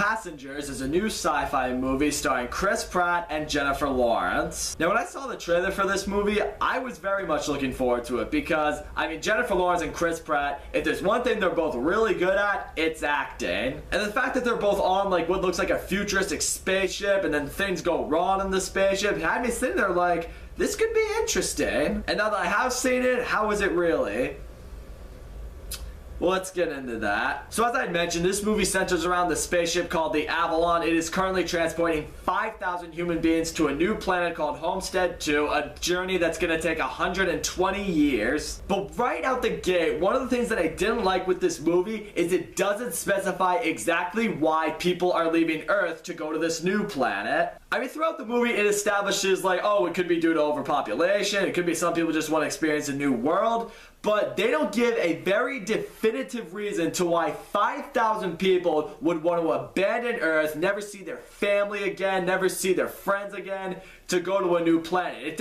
Passengers is a new sci-fi movie starring Chris Pratt and Jennifer Lawrence. Now, when I saw the trailer for this movie, I was very much looking forward to it because, I mean, Jennifer Lawrence and Chris Pratt, if there's one thing they're both really good at, it's acting. And the fact that they're both on, like, what looks like a futuristic spaceship and then things go wrong in the spaceship had me sitting there like, this could be interesting. And now that I have seen it, how is it really? Well, let's get into that. So as I mentioned, this movie centers around the spaceship called the Avalon. It is currently transporting 5,000 human beings to a new planet called Homestead 2, a journey that's going to take 120 years. But right out the gate, one of the things that I didn't like with this movie is it doesn't specify exactly why people are leaving Earth to go to this new planet. I mean, throughout the movie, it establishes like, oh, it could be due to overpopulation. It could be some people just want to experience a new world. But they don't give a very definitive reason to why 5,000 people would want to abandon Earth, never see their family again, never see their friends again, to go to a new planet.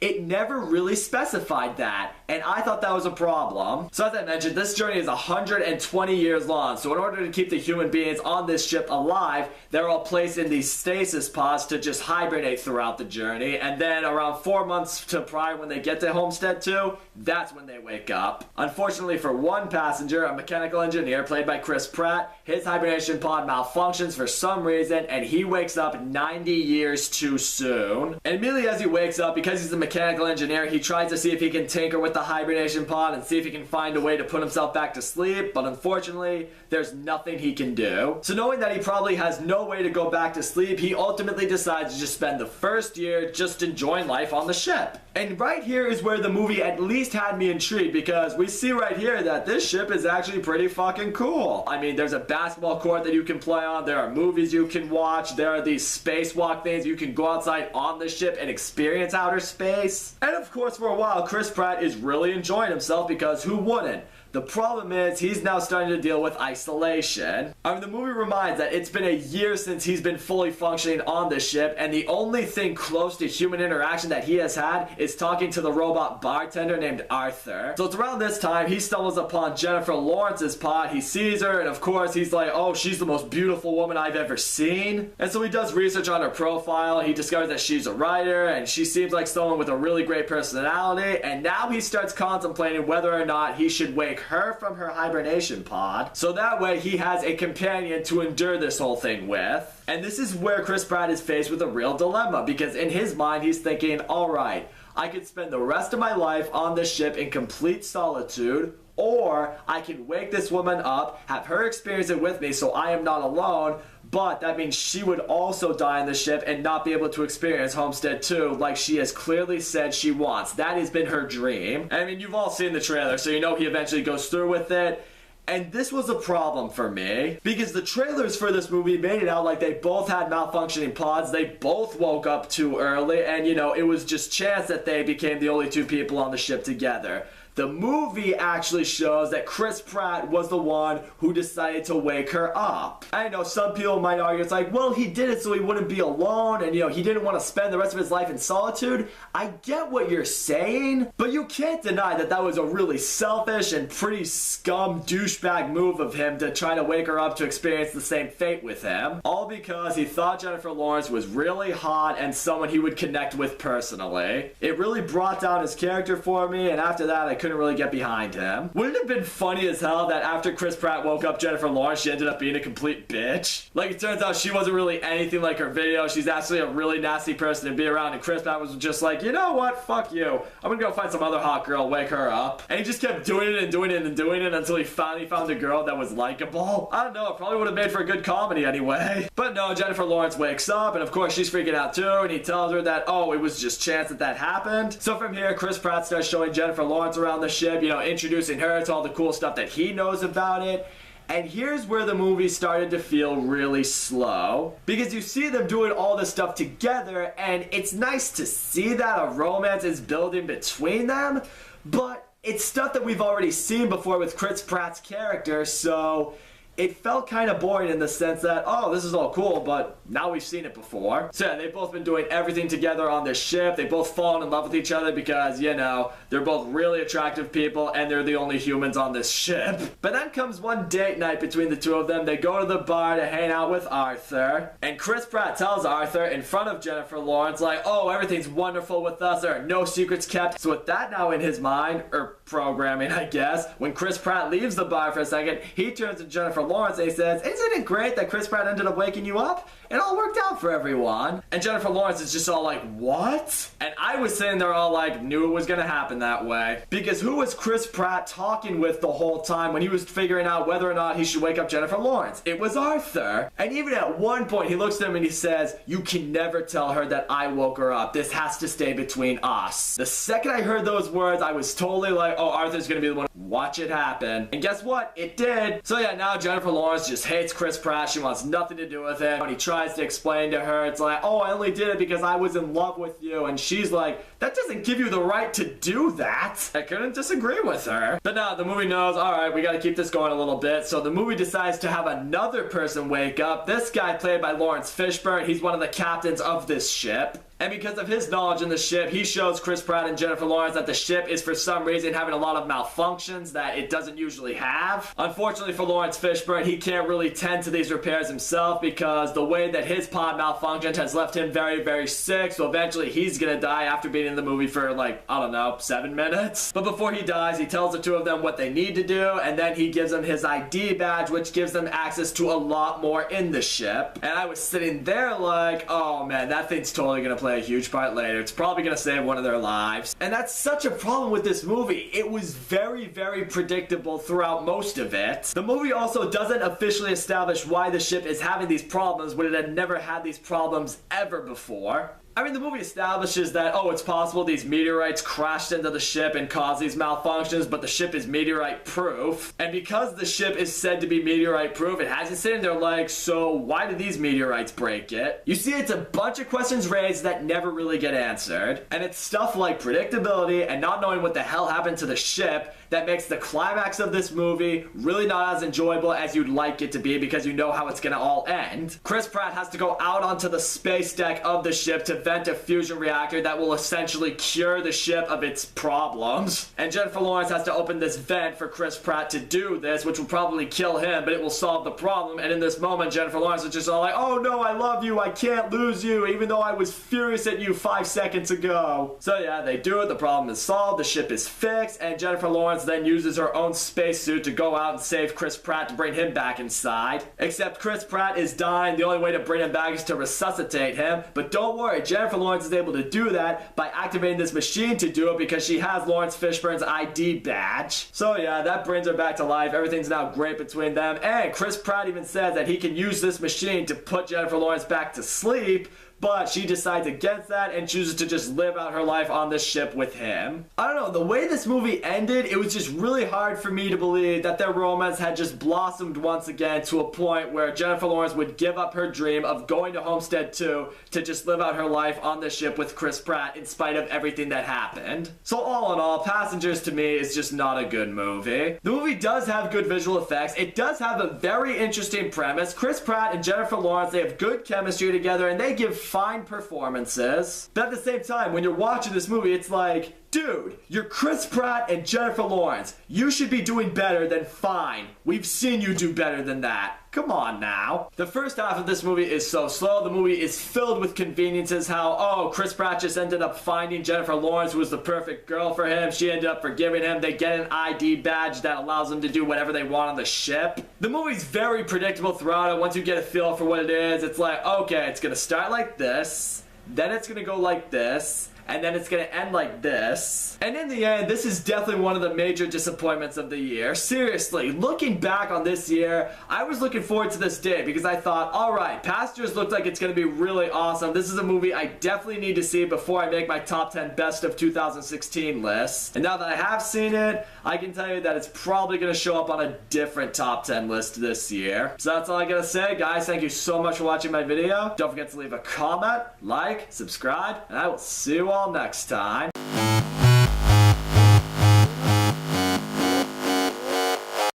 It never really specified that, and I thought that was a problem. So as I mentioned, this journey is 120 years long, so in order to keep the human beings on this ship alive, they're all placed in these stasis pods to just hibernate throughout the journey, and then around 4 months to prior when they get to Homestead 2, that's when they wake up. Unfortunately for one passenger, a mechanical engineer played by Chris Pratt, his hibernation pod malfunctions for some reason, and he wakes up 90 years too soon. And immediately as he wakes up, because he's a mechanical engineer, he tries to see if he can tinker with the hibernation pod and see if he can find a way to put himself back to sleep, but unfortunately, there's nothing he can do. So knowing that he probably has no way to go back to sleep, he ultimately decides to just spend the first year just enjoying life on the ship. And right here is where the movie at least had me intrigued, because we see right here that this ship is actually pretty fucking cool. I mean, there's a basketball court that you can play on, there are movies you can watch, there are these spacewalk things, you can go outside on the ship and experience outer space. And of course, for a while, Chris Pratt is really enjoying himself, because who wouldn't? The problem is, he's now starting to deal with isolation. I mean, the movie reminds that it's been a year since he's been fully functioning on the ship, and the only thing close to human interaction that he has had is talking to the robot bartender named Arthur. So it's around this time, he stumbles upon Jennifer Lawrence's pod, he sees her, and of course, he's like, oh, she's the most beautiful woman I've ever seen. And so he does research on her profile, he discovers that she's a writer, and she seems like someone with a really great personality, and now he starts contemplating whether or not he should wake her from her hibernation pod, so that way he has a companion to endure this whole thing with. And this is where Chris Pratt is faced with a real dilemma, because in his mind he's thinking, alright, I could spend the rest of my life on this ship in complete solitude, or I can wake this woman up, have her experience it with me so I am not alone, but that means she would also die on the ship and not be able to experience Homestead 2 like she has clearly said she wants. That has been her dream. I mean, you've all seen the trailer, so you know he eventually goes through with it. And this was a problem for me, because the trailers for this movie made it out like they both had malfunctioning pods, they both woke up too early, and you know, it was just chance that they became the only two people on the ship together. The movie actually shows that Chris Pratt was the one who decided to wake her up. I know some people might argue it's like, well, he did it so he wouldn't be alone, and you know, he didn't want to spend the rest of his life in solitude. I get what you're saying, but you can't deny that that was a really selfish and pretty scum douchebag move of him to try to wake her up to experience the same fate with him. All because he thought Jennifer Lawrence was really hot and someone he would connect with personally. It really brought down his character for me, and after that I couldn't really get behind him. Wouldn't it have been funny as hell that after Chris Pratt woke up Jennifer Lawrence, she ended up being a complete bitch? Like, it turns out she wasn't really anything like her video. She's actually a really nasty person to be around, and Chris Pratt was just like, you know what, fuck you, I'm gonna go find some other hot girl, wake her up. And he just kept doing it and doing it and doing it until he finally found a girl that was likable. I don't know, it probably would have made for a good comedy anyway. But no, Jennifer Lawrence wakes up, and of course she's freaking out too, and he tells her that, oh, it was just chance that happened. So from here, Chris Pratt starts showing Jennifer Lawrence around the ship, you know, introducing her to all the cool stuff that he knows about it. And here's where the movie started to feel really slow, because you see them doing all this stuff together, and it's nice to see that a romance is building between them, but it's stuff that we've already seen before with Chris Pratt's character, so it felt kind of boring in the sense that, oh, this is all cool, but now we've seen it before. So yeah, they've both been doing everything together on this ship. They've both fallen in love with each other because, you know, they're both really attractive people and they're the only humans on this ship. But then comes one date night between the two of them. They go to the bar to hang out with Arthur, and Chris Pratt tells Arthur in front of Jennifer Lawrence, like, oh, everything's wonderful with us, there are no secrets kept. So with that now in his mind, or programming, I guess, when Chris Pratt leaves the bar for a second, he turns to Jennifer Lawrence and he says, isn't it great that Chris Pratt ended up waking you up? It all worked out for everyone. And Jennifer Lawrence is just all like, what? And I was sitting there all like, knew it was gonna happen that way. Because who was Chris Pratt talking with the whole time when he was figuring out whether or not he should wake up Jennifer Lawrence? It was Arthur. And even at one point, he looks at him and he says, you can never tell her that I woke her up. This has to stay between us. The second I heard those words, I was totally like, oh, Arthur's gonna be the one. Watch it happen. And guess what? It did. So yeah, now Jennifer Lawrence just hates Chris Pratt. She wants nothing to do with him. When he tries to explain to her, it's like, oh, I only did it because I was in love with you. And she's like, that doesn't give you the right to do that. I couldn't disagree with her. But now the movie knows, all right, we got to keep this going a little bit. So the movie decides to have another person wake up. This guy played by Lawrence Fishburne. He's one of the captains of this ship. And because of his knowledge in the ship, he shows Chris Pratt and Jennifer Lawrence that the ship is for some reason having a lot of malfunctions that it doesn't usually have. Unfortunately for Lawrence Fishburne, he can't really tend to these repairs himself because the way that his pod malfunctioned has left him very, very sick. So eventually he's gonna die after being in the movie for like, I don't know, 7 minutes. But before he dies, he tells the two of them what they need to do, and then he gives them his ID badge, which gives them access to a lot more in the ship. And I was sitting there like, oh man, that thing's totally gonna play a huge part later. It's probably gonna save one of their lives. And that's such a problem with this movie. It was very, very predictable throughout most of it. The movie also doesn't officially establish why the ship is having these problems when it had never had these problems ever before. I mean, the movie establishes that, oh, it's possible these meteorites crashed into the ship and caused these malfunctions, but the ship is meteorite-proof. And because the ship is said to be meteorite-proof, it has it sitting there like, so why did these meteorites break it? You see, it's a bunch of questions raised that never really get answered. And it's stuff like predictability and not knowing what the hell happened to the ship that makes the climax of this movie really not as enjoyable as you'd like it to be because you know how it's gonna all end. Chris Pratt has to go out onto the space deck of the ship to vent a fusion reactor that will essentially cure the ship of its problems. And Jennifer Lawrence has to open this vent for Chris Pratt to do this, which will probably kill him, but it will solve the problem. And in this moment, Jennifer Lawrence is just all like, oh no, I love you, I can't lose you, even though I was furious at you 5 seconds ago. So yeah, they do it, the problem is solved, the ship is fixed, and Jennifer Lawrence then uses her own spacesuit to go out and save Chris Pratt to bring him back inside. Except Chris Pratt is dying, the only way to bring him back is to resuscitate him. But don't worry, Jennifer Lawrence is able to do that by activating this machine to do it because she has Lawrence Fishburne's ID badge. So yeah, that brings her back to life. Everything's now great between them. And Chris Pratt even says that he can use this machine to put Jennifer Lawrence back to sleep, but she decides against that and chooses to just live out her life on this ship with him. I don't know, the way this movie ended, it was just really hard for me to believe that their romance had just blossomed once again to a point where Jennifer Lawrence would give up her dream of going to Homestead 2 to just live out her life on the ship with Chris Pratt in spite of everything that happened. So all in all, Passengers to me is just not a good movie. The movie does have good visual effects. It does have a very interesting premise. Chris Pratt and Jennifer Lawrence, they have good chemistry together and they give fine performances. But at the same time, when you're watching this movie, it's like, dude, you're Chris Pratt and Jennifer Lawrence. You should be doing better than fine. We've seen you do better than that. Come on now. The first half of this movie is so slow. The movie is filled with conveniences. How, oh, Chris Pratt just ended up finding Jennifer Lawrence, who was the perfect girl for him. She ended up forgiving him. They get an ID badge that allows them to do whatever they want on the ship. The movie's very predictable throughout it. Once you get a feel for what it is, it's like, okay, it's gonna start like this, then it's gonna go like this, and then it's gonna end like this. And in the end, this is definitely one of the major disappointments of the year. Seriously, looking back on this year, I was looking forward to this day because I thought, alright, Passengers looked like it's gonna be really awesome. This is a movie I definitely need to see before I make my top 10 best of 2016 list. And now that I have seen it, I can tell you that it's probably gonna show up on a different top 10 list this year. So that's all I gotta say, guys. Thank you so much for watching my video. Don't forget to leave a comment, like, subscribe, and I will see you all next time.